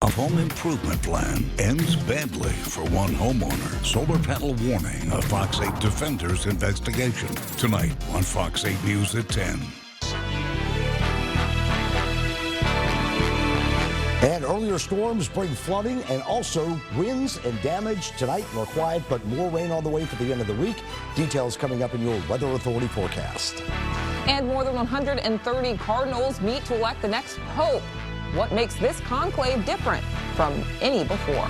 A home improvement plan ends badly for one homeowner. Solar panel warning, a Fox 8 Defenders investigation. Tonight on Fox 8 News at 10. And earlier storms bring flooding and also winds and damage. Tonight, more quiet, but more rain on the way for the end of the week. Details coming up in your Weather Authority forecast. And more than 130 Cardinals meet to elect the next pope. What makes this conclave different from any before?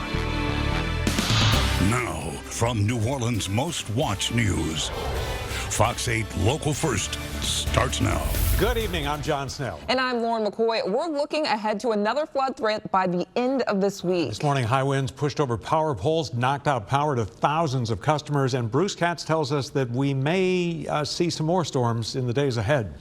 Now, from New Orleans' most watched news, Fox 8 Local First starts now. Good evening, I'm John Snell. And I'm Lauren McCoy. We're looking ahead to another flood threat by the end of this week. This morning, high winds pushed over power poles, knocked out power to thousands of customers, and Bruce Katz tells us that we may see some more storms in the days ahead.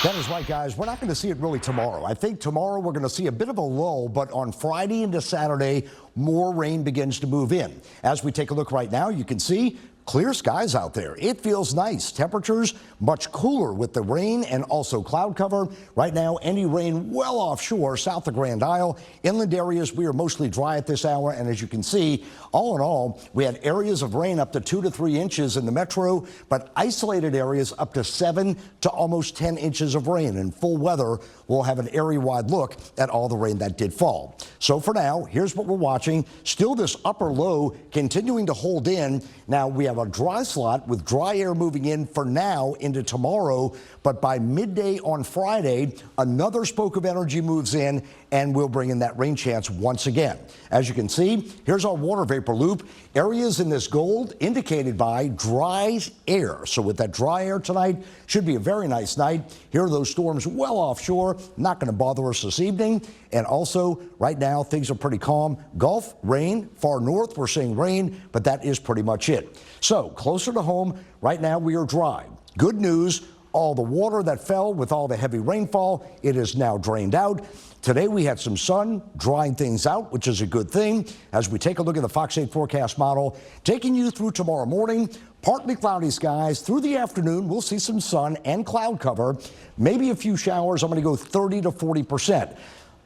That is right, guys. We're not going to see it really tomorrow. I think tomorrow we're going to see a bit of a lull, but on Friday into Saturday, more rain begins to move in. As we take a look right now, you can see clear skies out there. It feels nice. Temperatures much cooler with the rain and also cloud cover. Right now, any rain well offshore south of Grand Isle. Inland areas, we are mostly dry at this hour. And as you can see, all in all, we had areas of rain up to 2 to 3 inches in the metro, but isolated areas up to 7 to almost 10 inches of rain. In full weather, we'll have an area-wide look at all the rain that did fall. So for now, here's what we're watching. Still this upper low continuing to hold in. Now we have a dry slot with dry air moving in for now into tomorrow, but by midday on Friday, another spoke of energy moves in and we'll bring in that rain chance once again. As you can see, here's our water vapor loop. Areas in this gold indicated by dry air. So with that dry air tonight, should be a very nice night. Here are those storms well offshore, not going to bother us this evening. And also, right now, things are pretty calm. Gulf, rain. Far north, we're seeing rain, but that is pretty much it. So, closer to home, right now we are dry. Good news, all the water that fell with all the heavy rainfall, it is now drained out. Today we had some sun drying things out, which is a good thing. As we take a look at the Fox 8 forecast model, taking you through tomorrow morning, partly cloudy skies. Through the afternoon, we'll see some sun and cloud cover. Maybe a few showers. I'm going to go 30 to 40%.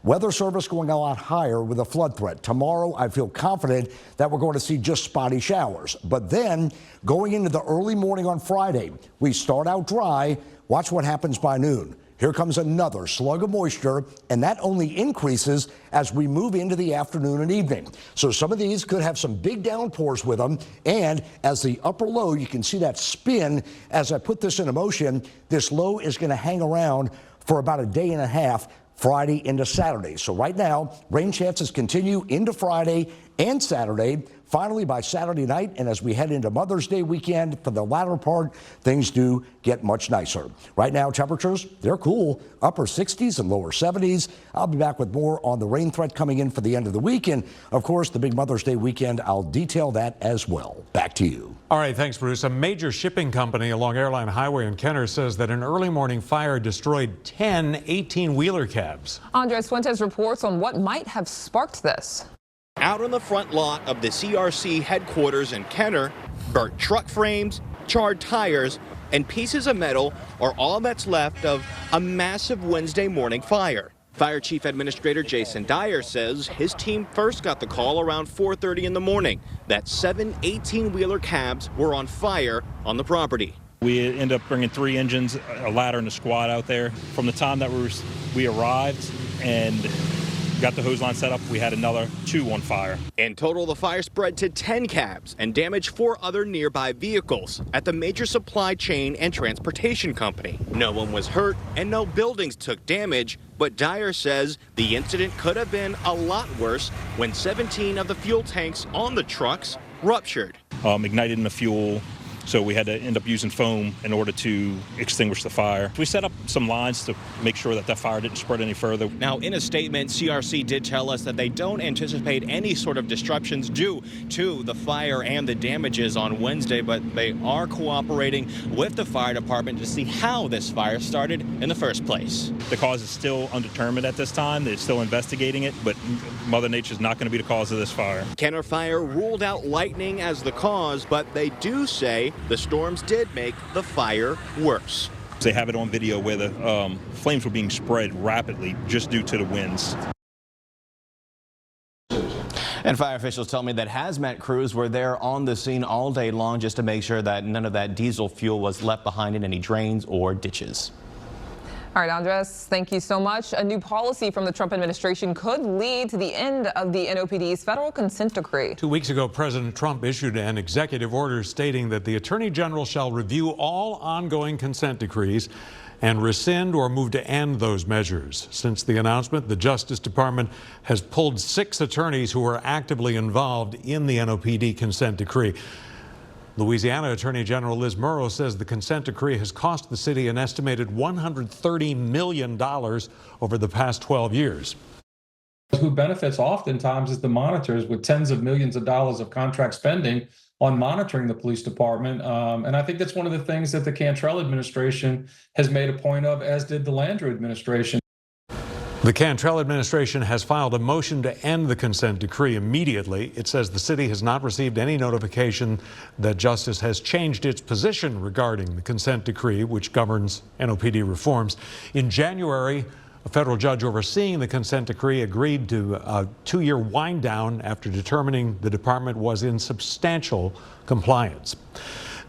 Weather Service going a lot higher with a flood threat. Tomorrow, I feel confident that we're going to see just spotty showers. But then, going into the early morning on Friday, we start out dry. Watch what happens by noon. Here comes another slug of moisture, and that only increases as we move into the afternoon and evening. So some of these could have some big downpours with them. And as the upper low, you can see that spin. As I put this into motion, this low is going to hang around for about a day and a half, Friday into Saturday. So right now, rain chances continue into Friday and Saturday. Finally, by Saturday night, and as we head into Mother's Day weekend, for the latter part, things do get much nicer. Right now, temperatures, they're cool, upper 60s and lower 70s. I'll be back with more on the rain threat coming in for the end of the week. And, of course, the big Mother's Day weekend, I'll detail that as well. Back to you. All right, thanks, Bruce. A major shipping company along Airline Highway in Kenner says that an early morning fire destroyed 10 18-wheeler cabs. Andres Fuentes reports on what might have sparked this. Out on the front lot of the CRC headquarters in Kenner, burnt truck frames, charred tires, and pieces of metal are all that's left of a massive Wednesday morning fire. Fire Chief Administrator Jason Dyer says his team first got the call around 4:30 in the morning that 7 18-wheeler cabs were on fire on the property. We ended up bringing 3 engines, a ladder, and a squad out there. From the time that we arrived and got the hose line set up, we had another 2 on fire. In total, the fire spread to 10 cabs and damaged 4 other nearby vehicles at the major supply chain and transportation company. No one was hurt and no buildings took damage, but Dyer says the incident could have been a lot worse when 17 of the fuel tanks on the trucks ruptured. Ignited in the fuel. So we had to end up using foam in order to extinguish the fire. We set up some lines to make sure that fire didn't spread any further. Now, in a statement, CRC did tell us that they don't anticipate any sort of disruptions due to the fire and the damages on Wednesday, but they are cooperating with the fire department to see how this fire started in the first place. The cause is still undetermined at this time. They're still investigating it, but Mother Nature is not going to be the cause of this fire. Kenner Fire ruled out lightning as the cause, but they do say the storms did make the fire worse. They have it on video where the flames were being spread rapidly just due to the winds. And fire officials tell me that hazmat crews were there on the scene all day long just to make sure that none of that diesel fuel was left behind in any drains or ditches. All right, Andres, thank you so much. A new policy from the Trump administration could lead to the end of the NOPD's federal consent decree. 2 weeks ago, President Trump issued an executive order stating that the Attorney General shall review all ongoing consent decrees and rescind or move to end those measures. Since the announcement, the Justice Department has pulled 6 attorneys who are actively involved in the NOPD consent decree. Louisiana Attorney General Liz Murrow says the consent decree has cost the city an estimated $130 million over the past 12 years. Who benefits oftentimes is the monitors, with tens of millions of dollars of contract spending on monitoring the police department. And I think that's one of the things that the Cantrell administration has made a point of, as did the Landrieu administration. The Cantrell administration has filed a motion to end the consent decree immediately. It says the city has not received any notification that Justice has changed its position regarding the consent decree, which governs NOPD reforms. In January, a federal judge overseeing the consent decree agreed to a 2-year wind down after determining the department was in substantial compliance.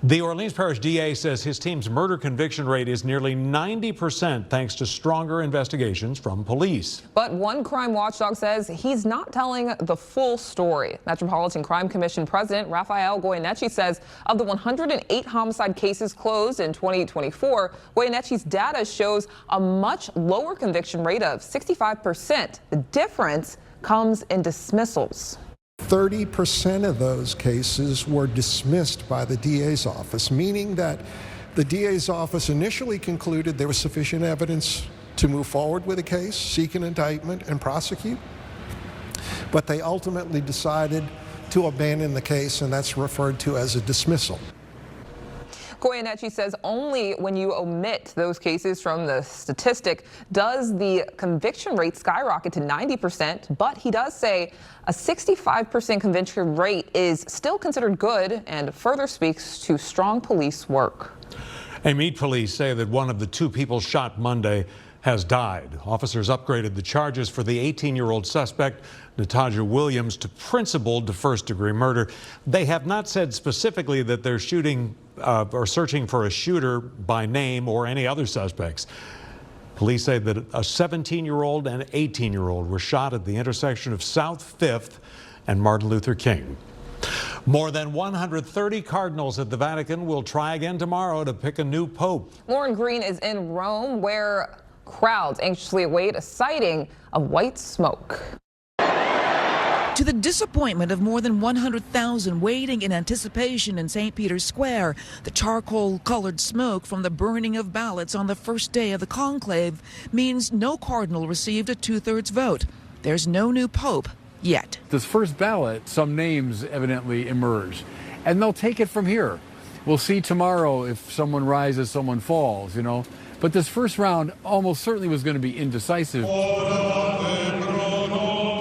The Orleans Parish DA says his team's murder conviction rate is nearly 90% thanks to stronger investigations from police. But one crime watchdog says he's not telling the full story. Metropolitan Crime Commission President Rafael Goyeneche says of the 108 homicide cases closed in 2024, Goyeneche's data shows a much lower conviction rate of 65%. The difference comes in dismissals. 30% of those cases were dismissed by the DA's office, meaning that the DA's office initially concluded there was sufficient evidence to move forward with a case, seek an indictment, and prosecute. But they ultimately decided to abandon the case, and that's referred to as a dismissal. Goyeneche says only when you omit those cases from the statistic does the conviction rate skyrocket to 90%, but he does say a 65% conviction rate is still considered good and further speaks to strong police work. Meade police say that one of the 2 people shot Monday has died. Officers upgraded the charges for the 18-year-old suspect, Natasha Williams, to principal to first-degree murder. They have not said specifically that they're shooting or searching for a shooter by name or any other suspects. Police say that a 17-year-old and 18-year-old were shot at the intersection of South 5th and Martin Luther King. More than 130 cardinals at the Vatican will try again tomorrow to pick a new pope. Lauren Green is in Rome, where crowds anxiously await a sighting of white smoke. To the disappointment of more than 100,000 waiting in anticipation in St. Peter's Square, the charcoal-colored smoke from the burning of ballots on the first day of the conclave means no cardinal received a 2/3 vote. There's no new pope yet. This first ballot, some names evidently emerge, and they'll take it from here. We'll see tomorrow if someone rises, someone falls, you know. But this first round almost certainly was going to be indecisive.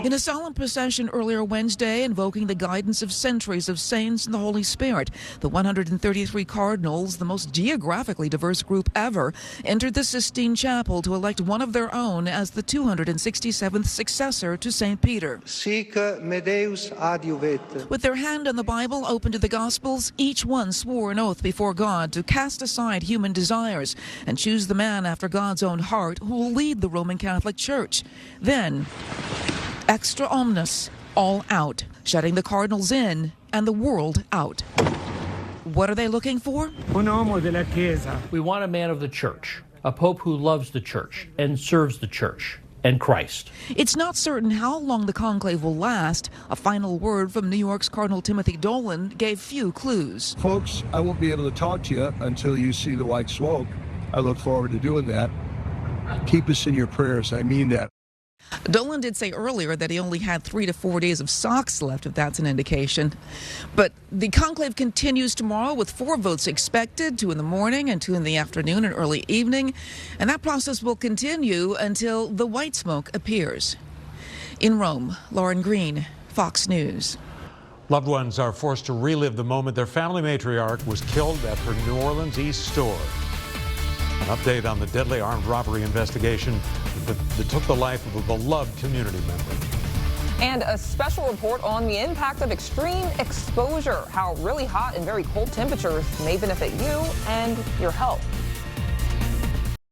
In a solemn procession earlier Wednesday, invoking the guidance of centuries of saints and the Holy Spirit, the 133 cardinals, the most geographically diverse group ever, entered the Sistine Chapel to elect one of their own as the 267th successor to St. Peter. Sic me Deus adiuvet. With their hand on the Bible open to the Gospels, each one swore an oath before God to cast aside human desires and choose the man after God's own heart who will lead the Roman Catholic Church. Then, extra omnes, all out, shutting the cardinals in and the world out. What are they looking for? We want a man of the church, a pope who loves the church and serves the church and Christ. It's not certain how long the conclave will last. A final word from New York's Cardinal Timothy Dolan gave few clues. Folks, I won't be able to talk to you until you see the white smoke. I look forward to doing that. Keep us in your prayers. I mean that. Dolan did say earlier that he only had 3 to 4 days of socks left, if that's an indication. But the conclave continues tomorrow with 4 votes expected, 2 in the morning and 2 in the afternoon and early evening. And that process will continue until the white smoke appears. In Rome, Lauren Green, Fox News. Loved ones are forced to relive the moment their family matriarch was killed at her New Orleans East store. An update on the deadly armed robbery investigation that took the life of a beloved community member. And a special report on the impact of extreme exposure, how really hot and very cold temperatures may benefit you and your health.